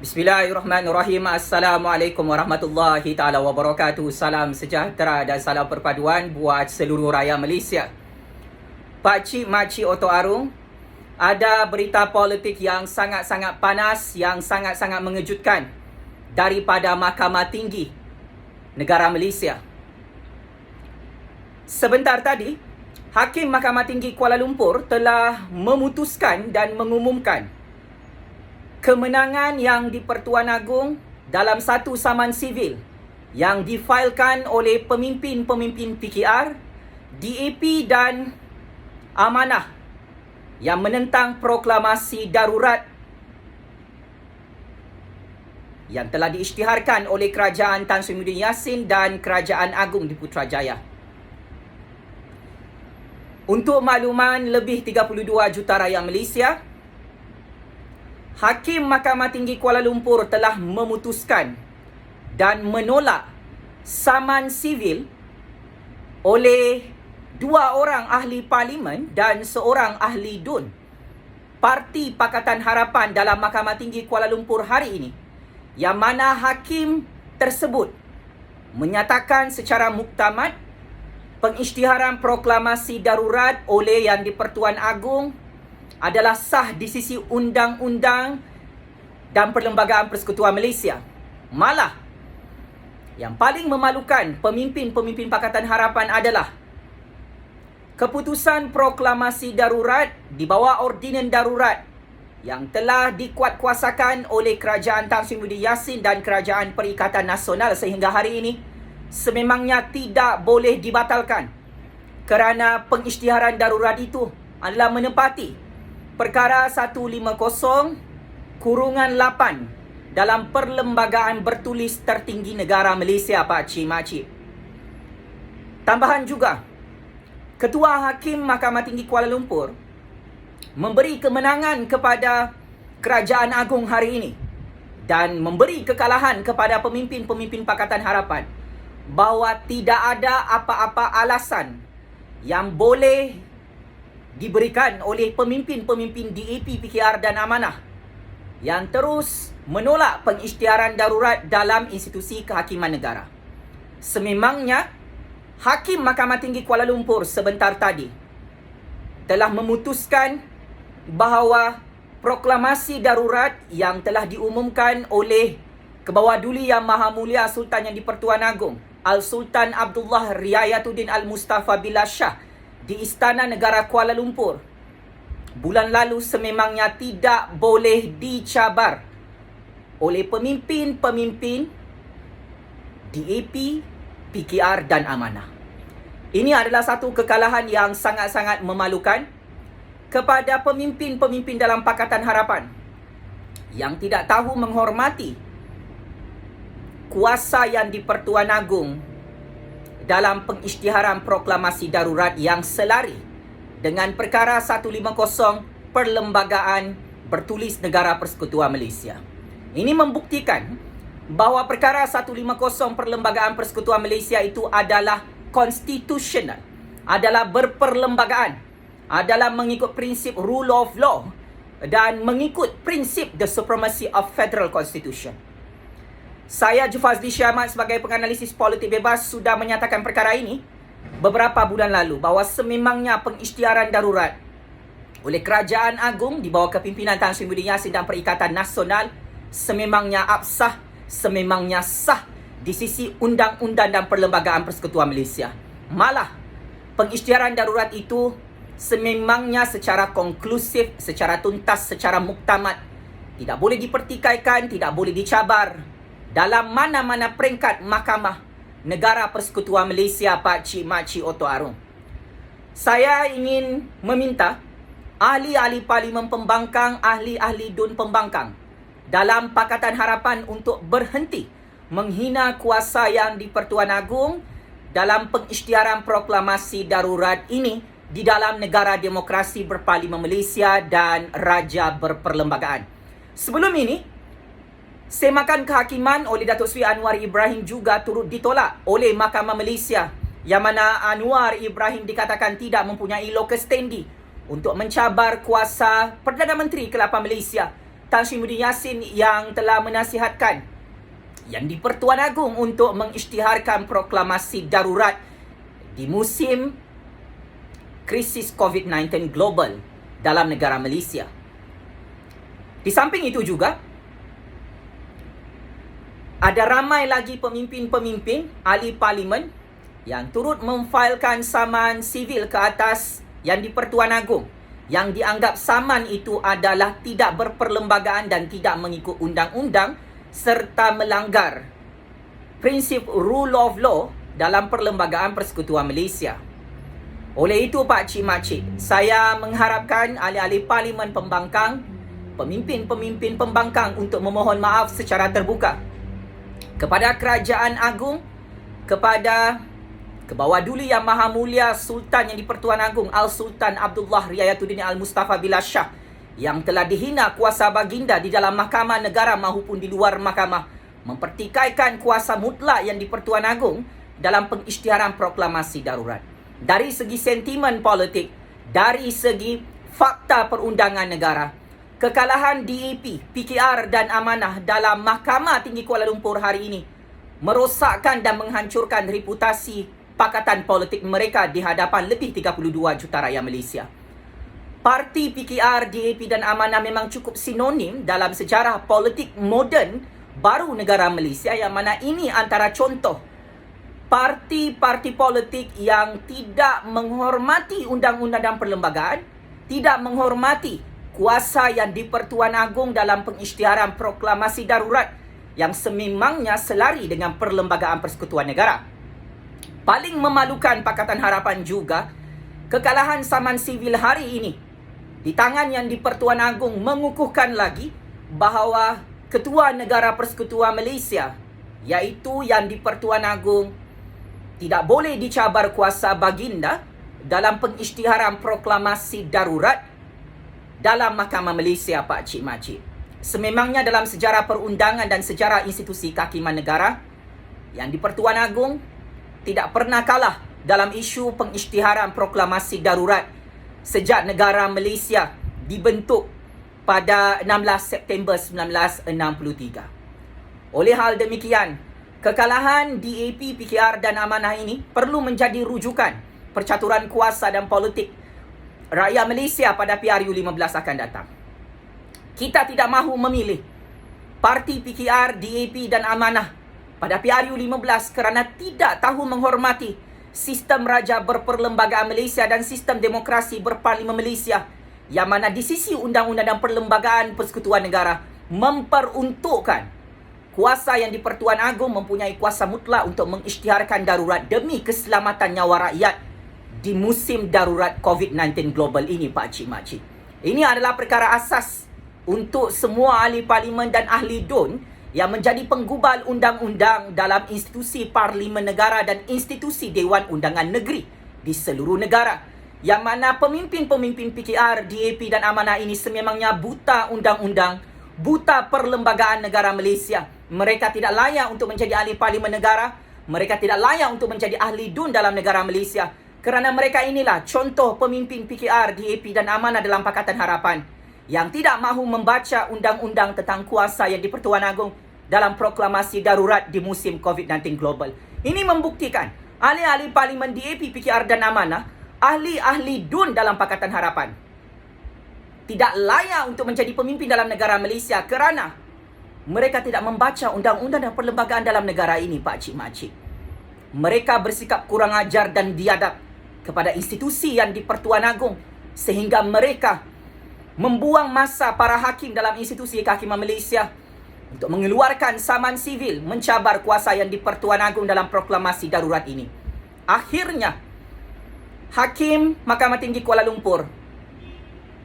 Bismillahirrahmanirrahim. Assalamualaikum warahmatullahi taala wabarakatuh. Salam sejahtera dan salam perpaduan buat seluruh rakyat Malaysia. Pakcik Makcik Oto Arung, ada berita politik yang sangat-sangat panas, yang sangat-sangat mengejutkan daripada Mahkamah Tinggi negara Malaysia. Sebentar tadi, Hakim Mahkamah Tinggi Kuala Lumpur telah memutuskan dan mengumumkan kemenangan yang di-Pertuan Agong dalam satu saman sivil yang difailkan oleh pemimpin-pemimpin PKR, DAP dan Amanah yang menentang proklamasi darurat yang telah diisytiharkan oleh Kerajaan Tan Sri Muhyiddin Yassin dan Kerajaan Agong di Putrajaya. Untuk makluman lebih 32 juta rakyat Malaysia, Hakim Mahkamah Tinggi Kuala Lumpur telah memutuskan dan menolak saman sivil oleh 2 orang ahli parlimen dan seorang ahli DUN Parti Pakatan Harapan dalam Mahkamah Tinggi Kuala Lumpur hari ini, yang mana hakim tersebut menyatakan secara muktamad pengisytiharan proklamasi darurat oleh Yang di-Pertuan Agong adalah sah di sisi undang-undang dan Perlembagaan Persekutuan Malaysia. Malah, yang paling memalukan pemimpin-pemimpin Pakatan Harapan adalah keputusan proklamasi darurat di bawah ordinan darurat yang telah dikuatkuasakan oleh Kerajaan Tan Sri Muhyiddin Yassin dan Kerajaan Perikatan Nasional sehingga hari ini sememangnya tidak boleh dibatalkan kerana pengisytiharan darurat itu adalah menepati Perkara 150/8 dalam Perlembagaan Bertulis Tertinggi Negara Malaysia, Pakcik Makcik. Tambahan juga, Ketua Hakim Mahkamah Tinggi Kuala Lumpur memberi kemenangan kepada Kerajaan Agong hari ini dan memberi kekalahan kepada pemimpin-pemimpin Pakatan Harapan bahawa tidak ada apa-apa alasan yang boleh diberikan oleh pemimpin-pemimpin DAP, PKR dan Amanah yang terus menolak pengisytiharan darurat dalam institusi kehakiman negara. Sememangnya, Hakim Mahkamah Tinggi Kuala Lumpur sebentar tadi telah memutuskan bahawa proklamasi darurat yang telah diumumkan oleh Kebawah-Duli Yang Maha Mulia Sultan Yang di-Pertuan Agong Al-Sultan Abdullah Riayatuddin Al-Mustafa Billah Shah di Istana Negara Kuala Lumpur bulan lalu sememangnya tidak boleh dicabar oleh pemimpin-pemimpin DAP, PKR dan Amanah. Ini adalah satu kekalahan yang sangat-sangat memalukan kepada pemimpin-pemimpin dalam Pakatan Harapan yang tidak tahu menghormati kuasa Yang di-Pertuan Agong dalam pengisytiharan proklamasi darurat yang selari dengan Perkara 150 Perlembagaan Bertulis Negara Persekutuan Malaysia. Ini membuktikan bahawa Perkara 150 Perlembagaan Persekutuan Malaysia itu adalah konstitusional, adalah berperlembagaan, adalah mengikut prinsip rule of law dan mengikut prinsip the supremacy of federal constitution. Saya Jufazli Syahmat sebagai penganalisis politik bebas sudah menyatakan perkara ini beberapa bulan lalu bahawa sememangnya pengisytiharan darurat oleh Kerajaan Agong di bawah kepimpinan Tan Sri Muhyiddin Yassin dan Perikatan Nasional sememangnya absah, sememangnya sah di sisi undang-undang dan Perlembagaan Persekutuan Malaysia. Malah, pengisytiharan darurat itu sememangnya secara konklusif, secara tuntas, secara muktamad tidak boleh dipertikaikan, tidak boleh dicabar dalam mana-mana peringkat Mahkamah Negara Persekutuan Malaysia, Pakcik Makcik Oto Arung. Saya ingin meminta ahli-ahli parlimen pembangkang, ahli-ahli DUN pembangkang dalam Pakatan Harapan untuk berhenti menghina kuasa Yang di-Pertuan Agong dalam pengisytiharan proklamasi darurat ini di dalam negara demokrasi berparlimen Malaysia dan raja berperlembagaan. Sebelum ini, semakan kehakiman oleh Datuk Seri Anwar Ibrahim juga turut ditolak oleh Mahkamah Malaysia, yang mana Anwar Ibrahim dikatakan tidak mempunyai locus standi untuk mencabar kuasa Perdana Menteri ke-8 Malaysia Tan Sri Muhyiddin Yassin yang telah menasihatkan Yang di-Pertuan Agong untuk mengisytiharkan proklamasi darurat di musim krisis COVID-19 global dalam negara Malaysia. Di samping itu juga, ada ramai lagi pemimpin-pemimpin ahli parlimen yang turut memfailkan saman sivil ke atas Yang di-Pertuan Agong, yang dianggap saman itu adalah tidak berperlembagaan dan tidak mengikut undang-undang serta melanggar prinsip rule of law dalam Perlembagaan Persekutuan Malaysia. Oleh itu, Pak Cik Makcik, saya mengharapkan ahli-ahli parlimen pembangkang, pemimpin-pemimpin pembangkang untuk memohon maaf secara terbuka kepada Kerajaan Agung, kepada Kebawah-Duli Yang Maha Mulia Sultan Yang di-Pertuan Agong Al-Sultan Abdullah Riayatuddin Al-Mustafa Billah Shah, yang telah dihina kuasa baginda di dalam mahkamah negara maupun di luar mahkamah, mempertikaikan kuasa mutlak Yang di-Pertuan Agong dalam pengisytiharan proklamasi darurat. Dari segi sentimen politik, dari segi fakta perundangan negara, kekalahan DAP, PKR dan Amanah dalam Mahkamah Tinggi Kuala Lumpur hari ini merosakkan dan menghancurkan reputasi pakatan politik mereka di hadapan lebih 32 juta rakyat Malaysia. Parti PKR, DAP dan Amanah memang cukup sinonim dalam sejarah politik moden baru negara Malaysia, yang mana ini antara contoh parti-parti politik yang tidak menghormati undang-undang dan perlembagaan, tidak menghormati kuasa Yang di-Pertuan Agong dalam pengisytiharan proklamasi darurat yang sememangnya selari dengan Perlembagaan Persekutuan Negara. Paling memalukan Pakatan Harapan juga, kekalahan saman sivil hari ini di tangan Yang di-Pertuan Agong mengukuhkan lagi bahawa Ketua Negara Persekutuan Malaysia, iaitu Yang di-Pertuan Agong, tidak boleh dicabar kuasa baginda dalam pengisytiharan proklamasi darurat dalam Mahkamah Malaysia, Pak Cik Makcik. Sememangnya dalam sejarah perundangan dan sejarah institusi kehakiman negara, Yang di-Pertuan Agong tidak pernah kalah dalam isu pengisytiharan proklamasi darurat sejak negara Malaysia dibentuk pada 16 September 1963. Oleh hal demikian, kekalahan DAP, PKR dan Amanah ini perlu menjadi rujukan percaturan kuasa dan politik rakyat Malaysia pada PRU 15 akan datang. Kita tidak mahu memilih parti PKR, DAP dan Amanah pada PRU 15 kerana tidak tahu menghormati sistem raja berperlembagaan Malaysia dan sistem demokrasi berparlimen Malaysia, yang mana di sisi undang-undang dan perlembagaan persekutuan negara memperuntukkan kuasa Yang di-Pertuan Agong mempunyai kuasa mutlak untuk mengisytiharkan darurat demi keselamatan nyawa rakyat di musim darurat COVID-19 global ini, Pak Cik Makcik. Ini adalah perkara asas untuk semua ahli parlimen dan ahli DUN yang menjadi penggubal undang-undang dalam institusi parlimen negara dan institusi Dewan Undangan Negeri di seluruh negara, yang mana pemimpin-pemimpin PKR, DAP dan Amanah ini sememangnya buta undang-undang, buta perlembagaan negara Malaysia. Mereka tidak layak untuk menjadi ahli parlimen negara, mereka tidak layak untuk menjadi ahli DUN dalam negara Malaysia, kerana mereka inilah contoh pemimpin PKR, DAP dan Amanah dalam Pakatan Harapan yang tidak mahu membaca undang-undang tentang kuasa Yang di-Pertuan Agong dalam proklamasi darurat di musim COVID-19 global. Ini membuktikan ahli-ahli parlimen DAP, PKR dan Amanah, ahli-ahli DUN dalam Pakatan Harapan, tidak layak untuk menjadi pemimpin dalam negara Malaysia kerana mereka tidak membaca undang-undang dan perlembagaan dalam negara ini, Pak Cik Makcik. Mereka bersikap kurang ajar dan biadab kepada institusi Yang di-Pertuan Agong, sehingga mereka membuang masa para hakim dalam institusi kehakiman Malaysia untuk mengeluarkan saman sivil mencabar kuasa Yang di-Pertuan Agong dalam proklamasi darurat ini. Akhirnya, Hakim Mahkamah Tinggi Kuala Lumpur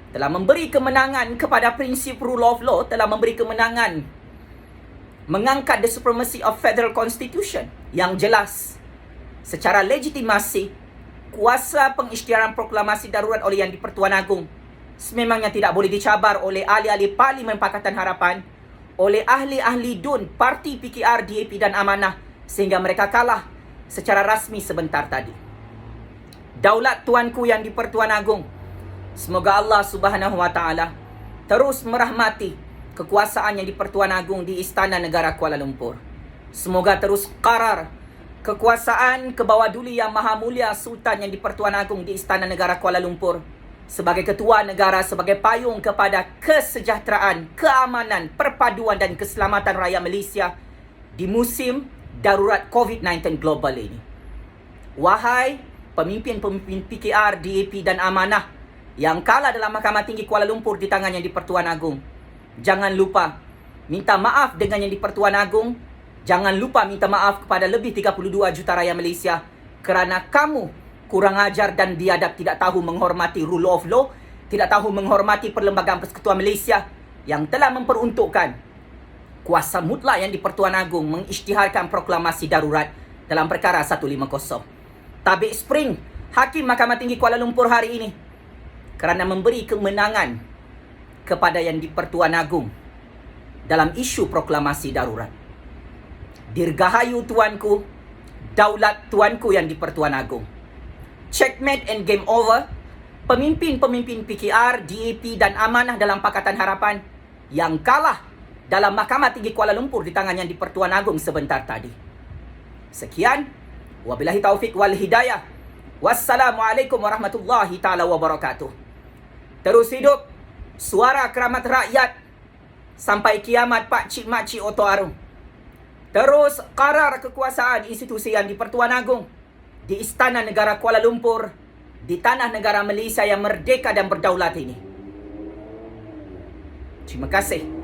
telah memberi kemenangan kepada prinsip rule of law, telah memberi kemenangan mengangkat the supremacy of federal constitution yang jelas. Secara legitimasi, kuasa pengisytiharan proklamasi darurat oleh Yang di-Pertuan Agong sememangnya tidak boleh dicabar oleh ahli-ahli parlimen Pakatan Harapan, oleh ahli-ahli DUN, parti PKR, DAP dan Amanah, sehingga mereka kalah secara rasmi sebentar tadi. Daulat tuanku Yang di-Pertuan Agong, semoga Allah Subhanahu Wa Taala terus merahmati kekuasaan yang di Pertuan Agong di Istana Negara Kuala Lumpur. Semoga terus karar kekuasaan ke bawah duli Yang Maha Mulia Sultan yang di Pertuan Agong di Istana Negara Kuala Lumpur sebagai ketua negara, sebagai payung kepada kesejahteraan, keamanan, perpaduan dan keselamatan rakyat Malaysia di musim darurat COVID-19 global ini. Wahai pemimpin-pemimpin PKR, DAP dan Amanah yang kalah dalam Mahkamah Tinggi Kuala Lumpur di tangan Yang di Pertuan Agong, jangan lupa minta maaf dengan Yang di Pertuan Agong. Jangan lupa minta maaf kepada lebih 32 juta rakyat Malaysia kerana kamu kurang ajar dan biadab, tidak tahu menghormati rule of law, tidak tahu menghormati Perlembagaan Persekutuan Malaysia yang telah memperuntukkan kuasa mutlak Yang di Pertuan Agong mengisytiharkan proklamasi darurat dalam perkara 150. Tabik Spring, Hakim Mahkamah Tinggi Kuala Lumpur hari ini kerana memberi kemenangan kepada Yang di Pertuan Agong dalam isu proklamasi darurat. Dirgahayu tuanku, daulat tuanku Yang di Pertuan Agong. Checkmate and game over. Pemimpin-pemimpin PKR, DAP dan Amanah dalam Pakatan Harapan yang kalah dalam Mahkamah Tinggi Kuala Lumpur di tangan Yang di Pertuan Agong sebentar tadi. Sekian. Wabillahi taufik wal hidayah. Wassalamualaikum warahmatullahi taala wabarakatuh. Terus hidup suara keramat rakyat sampai kiamat Pak Cik Mak Cik Oto Arum. Terus karar kekuasaan institusi Yang di Pertuan Agong di Istana Negara Kuala Lumpur, di tanah negara Malaysia yang merdeka dan berdaulat ini. Terima kasih.